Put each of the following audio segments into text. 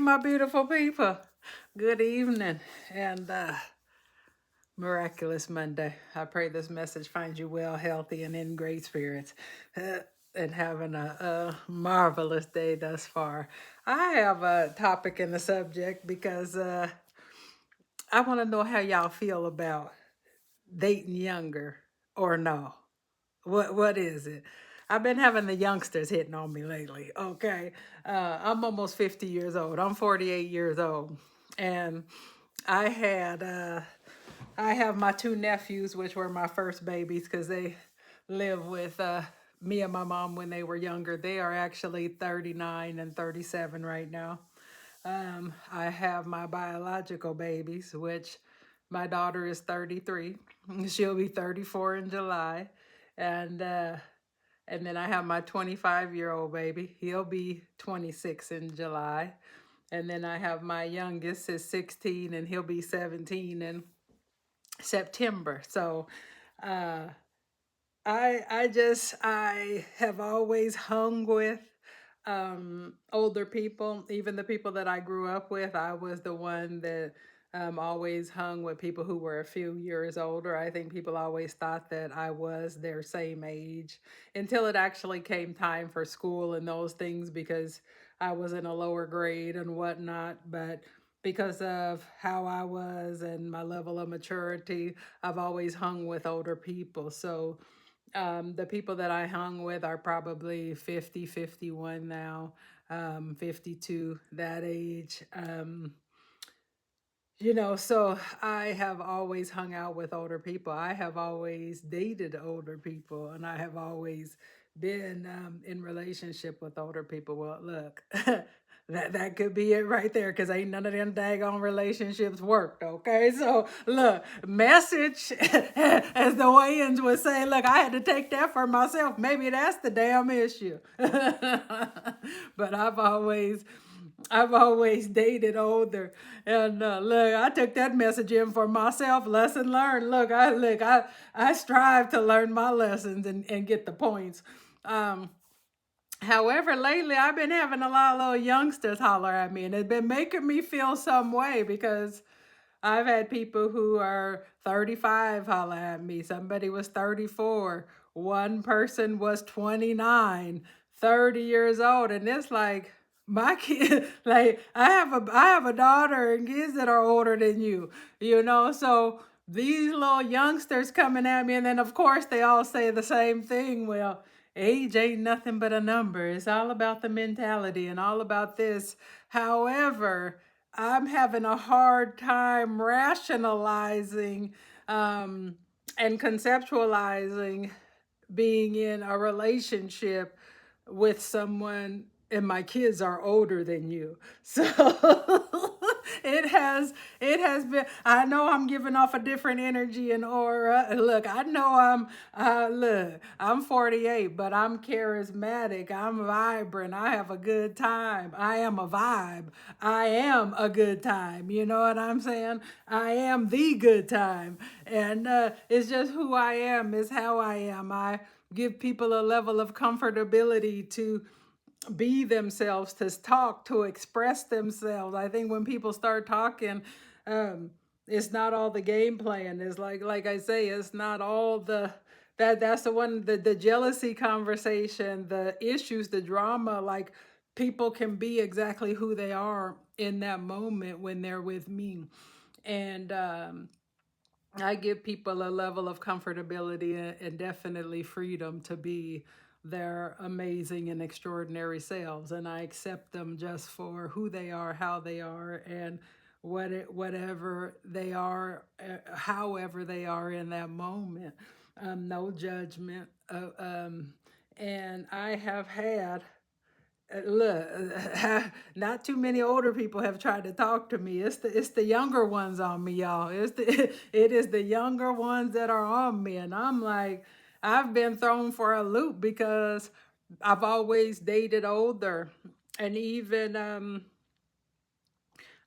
my beautiful people. Good evening and miraculous Monday. I pray this message finds you well, healthy, and in great spirits, and having a marvelous day thus far. I have a topic in the subject because I want to know how y'all feel about dating younger or no. What is it? I've been having the youngsters hitting on me lately. Okay, I'm almost 50 years old. I'm 48 years old, and I had I have my two nephews, which were my first babies, because they live with me and my mom when they were younger. They are actually 39 and 37 right now. I have my biological babies, which my daughter is 33. She'll be 34 in July. And and then I have my 25-year-old baby. He'll be 26 in July. And then I have my youngest is 16 and he'll be 17 in September. So uh I have always hung with older people, even the people that I grew up with. I was the one that always hung with people who were a few years older. I think people always thought that I was their same age until it actually came time for school and those things, because I was in a lower grade and whatnot. But because of how I was and my level of maturity, I've always hung with older people. So the people that I hung with are probably 50, 51 now, 52, that age. So I have always hung out with older people. I have always dated older people, and I have always been in relationship with older people. Well, look, that could be it right there, because ain't none of them daggone relationships worked. Okay, so look, message, as the Wayans would say. Look, I had to take that for myself. Maybe that's the damn issue. But I've always dated older, and look, I took that message in for myself. Lesson learned. I strive to learn my lessons and get the points. Um, However, lately I've been having a lot of little youngsters holler at me, and it's been making me feel some way, because I've had people who are 35 holler at me. Somebody was 34. One person was 29, 30 years old. And it's like, my kid, like I have a daughter and kids that are older than you. So these little youngsters coming at me, and then of course they all say the same thing. Well, age ain't nothing but a number. It's all about the mentality and all about this. However, I'm having a hard time rationalizing and conceptualizing being in a relationship with someone, and my kids are older than you. So it has been, I know I'm giving off a different energy and aura. Look, I know I'm 48, but I'm charismatic. I'm vibrant. I have a good time. I am a vibe. I am a good time. You know what I'm saying? I am the good time. And it's just who I am, is how I am. I give people a level of comfortability to be themselves, to talk, to express themselves. I think when people start talking, um, it's not all the game playing. It's like I say, it's not all that's the one, the jealousy conversation, the issues, the drama. Like, people can be exactly who they are in that moment when they're with me. And I give people a level of comfortability and definitely freedom to be their amazing and extraordinary selves. And I accept them just for who they are, how they are, and whatever they are, however they are in that moment. No judgment. And I have had look, not too many older people have tried to talk to me. It's the younger ones on me, y'all. It is the younger ones that are on me, and I'm like, I've been thrown for a loop, because I've always dated older, and even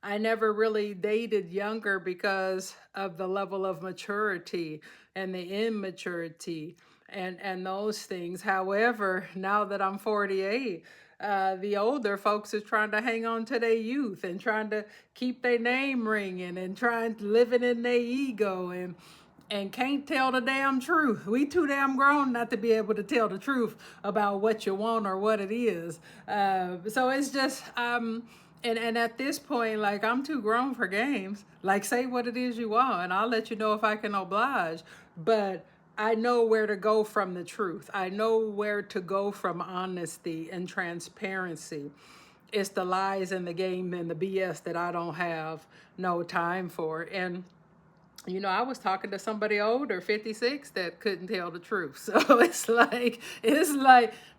I never really dated younger because of the level of maturity and the immaturity and those things. However, now that I'm 48, the older folks is trying to hang on to their youth and trying to keep their name ringing and trying to living in their ego and can't tell the damn truth. We too damn grown not to be able to tell the truth about what you want or what it is. So it's just and at this point, like, I'm too grown for games. Like, say what it is you want, and I'll let you know if I can oblige. But I know where to go from the truth. I know where to go from honesty and transparency. It's the lies and the game and the BS that I don't have no time for. And I was talking to somebody older, 56, that couldn't tell the truth. So it's like,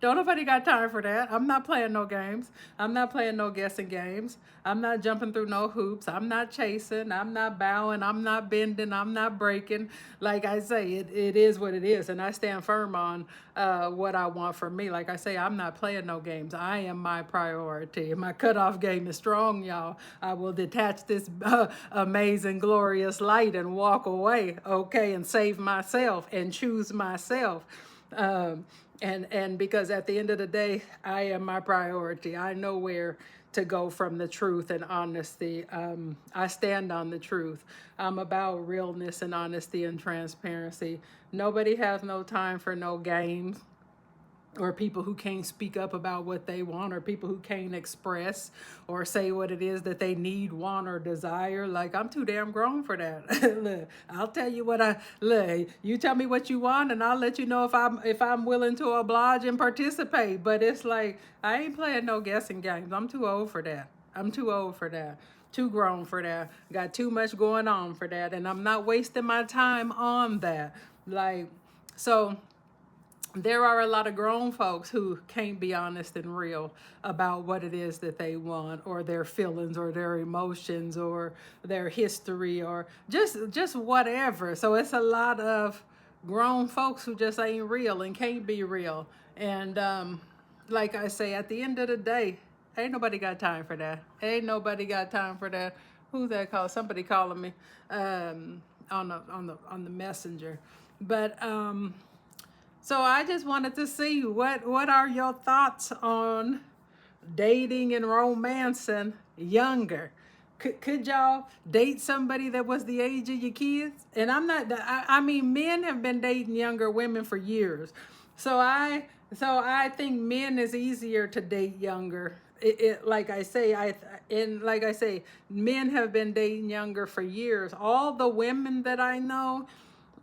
don't nobody got time for that. I'm not playing no games. I'm not playing no guessing games. I'm not jumping through no hoops. I'm not chasing. I'm not bowing. I'm not bending. I'm not breaking. Like I say, it is what it is. And I stand firm on what I want for me. Like I say, I'm not playing no games. I am my priority. My cutoff game is strong, y'all. I will detach this amazing, glorious light and walk away, okay, and save myself and choose myself. And because at the end of the day, I am my priority. I know where to go from the truth and honesty. I stand on the truth. I'm about realness and honesty and transparency. Nobody has no time for no games or people who can't speak up about what they want, or people who can't express or say what it is that they need, want, or desire. Like, I'm too damn grown for that. Look, I'll tell you what look, you tell me what you want and I'll let you know if I'm willing to oblige and participate. But it's like, I ain't playing no guessing games. I'm too old for that. I'm too old for that. Too grown for that. Got too much going on for that. And I'm not wasting my time on that. Like, so there are a lot of grown folks who can't be honest and real about what it is that they want, or their feelings, or their emotions, or their history, or just whatever. So it's a lot of grown folks who just ain't real and can't be real. And like I say, at the end of the day, ain't nobody got time for that. Ain't nobody got time for that. Who that called? Somebody calling me on the messenger. But so I just wanted to see what are your thoughts on dating and romancing younger. Could y'all date somebody that was the age of your kids? And I mean, men have been dating younger women for years. So I think men is easier to date younger. Like I say, men have been dating younger for years. All the women that I know,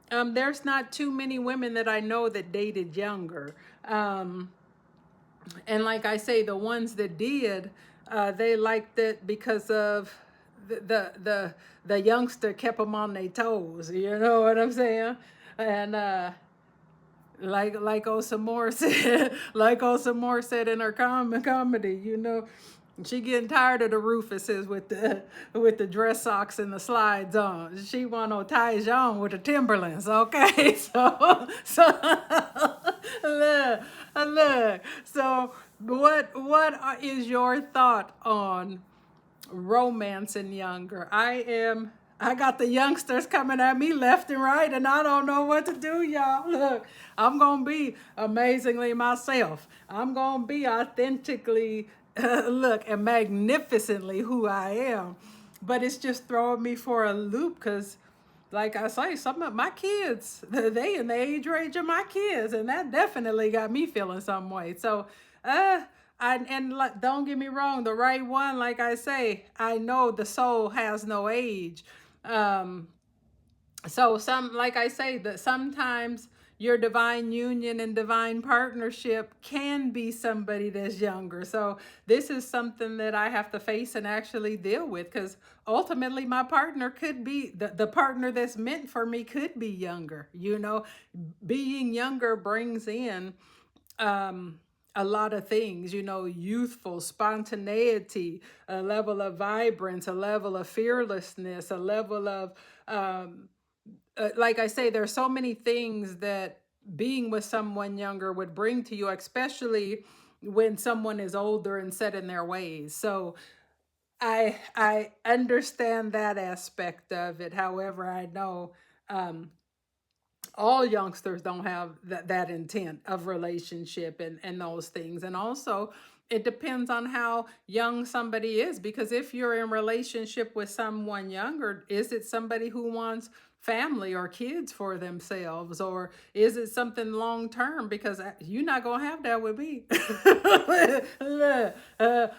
there's not too many women that I know that dated younger. And like I say, the ones that did, they liked it because of the youngster kept them on their toes. You know what I'm saying? And like Osa Moore said, like Osa Moore said in her comedy, she getting tired of the Rufuses with the dress socks and the slides on. She want no ties on with the Timberlands, okay? So look. So what is your thought on romancing younger? I got the youngsters coming at me left and right, and I don't know what to do, y'all. Look, I'm gonna be amazingly myself. I'm gonna be authentically, look, and magnificently who I am. But it's just throwing me for a loop because, like I say, some of my kids, they in the age range of my kids, and that definitely got me feeling some way. So, don't get me wrong, the right one, like I say, I know the soul has no age. Um, so like I say, that sometimes your divine union and divine partnership can be somebody that's younger. So this is something that I have to face and actually deal with, because ultimately my partner could be the partner that's meant for me could be younger. Being younger brings in a lot of things, youthful spontaneity, a level of vibrance, a level of fearlessness, a level of like I say, there's so many things that being with someone younger would bring to you, especially when someone is older and set in their ways. So I understand that aspect of it. However, I know all youngsters don't have that intent of relationship and those things. And also, It depends on how young somebody is, because if you're in relationship with someone younger, is it somebody who wants family or kids for themselves, or is it something long term? Because you're not gonna have that with me. Look,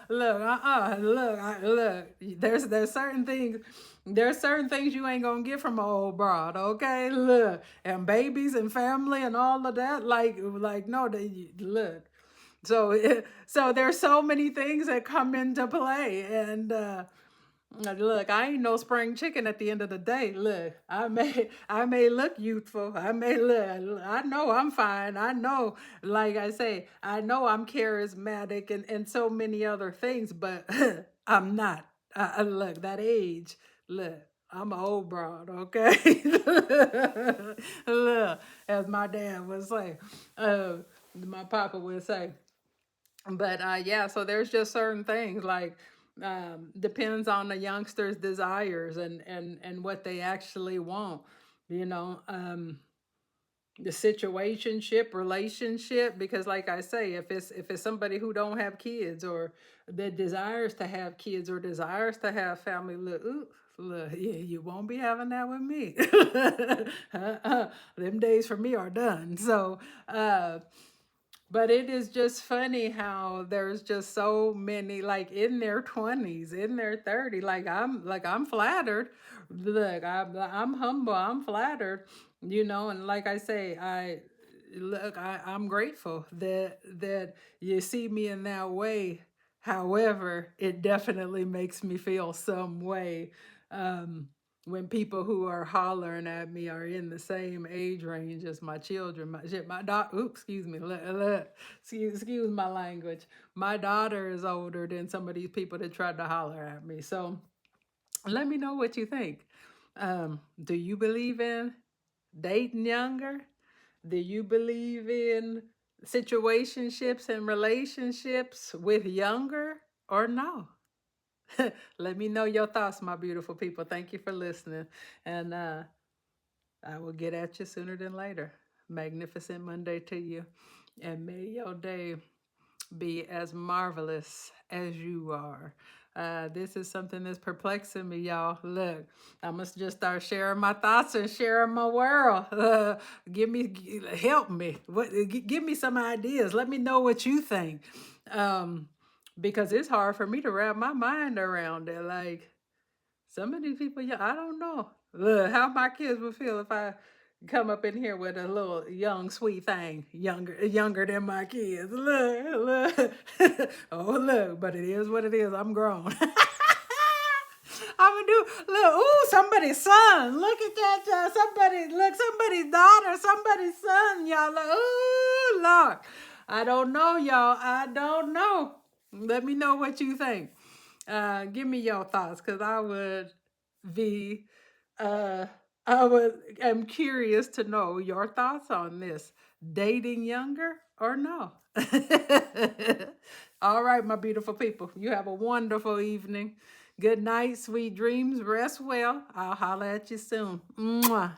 look. There's certain things. There's certain things you ain't gonna get from an old broad, okay? Look, and babies and family and all of that. Like no, look. So, so there's so many things that come into play, and look, I ain't no spring chicken at the end of the day. Look, I may look youthful. I may look. I know I'm fine. I know, like I say, I know I'm charismatic and so many other things, but I'm not. Look, that age. Look, I'm an old broad, okay? Look, as my dad would say, my papa would say. But yeah, so there's just certain things like depends on the youngster's desires and what they actually want, you know. The situationship relationship, because like I say, if it's somebody who don't have kids or that desires to have kids or desires to have family, look, ooh, look, yeah, you won't be having that with me. Them days for me are done. So but it is just funny how there's just so many like in their 20s, in their 30s. Like I'm flattered. Look, I'm humble. I'm flattered. And like I say, I'm grateful that you see me in that way. However, it definitely makes me feel some way. Um, when people who are hollering at me are in the same age range as my children. My daughter, oops, excuse me, excuse my language. My daughter is older than some of these people that tried to holler at me. So let me know what you think. Do you believe in dating younger? Do you believe in situationships and relationships with younger or no? Let me know your thoughts, my beautiful people. Thank you for listening. And I will get at you sooner than later. Magnificent Monday to you. And may your day be as marvelous as you are. This is something that's perplexing me, y'all. Look, I must just start sharing my thoughts and sharing my world. Help me. Give me some ideas. Let me know what you think. Because it's hard for me to wrap my mind around it. Like, some of these people, yeah, I don't know. Look, how my kids would feel if I come up in here with a little young sweet thing, younger than my kids. Look. Oh, look, but it is what it is. I'm grown. I'm gonna do look. Ooh, somebody's son. Look at that. Somebody's daughter. Somebody's son. Y'all. Look, ooh, Lord. I don't know, y'all. I don't know. Let me know what you think. Give me your thoughts, because be uh I'm curious to know your thoughts on this. Dating younger or no? All right, my beautiful people. You have a wonderful evening. Good night, sweet dreams. Rest well. I'll holler at you soon. Mwah.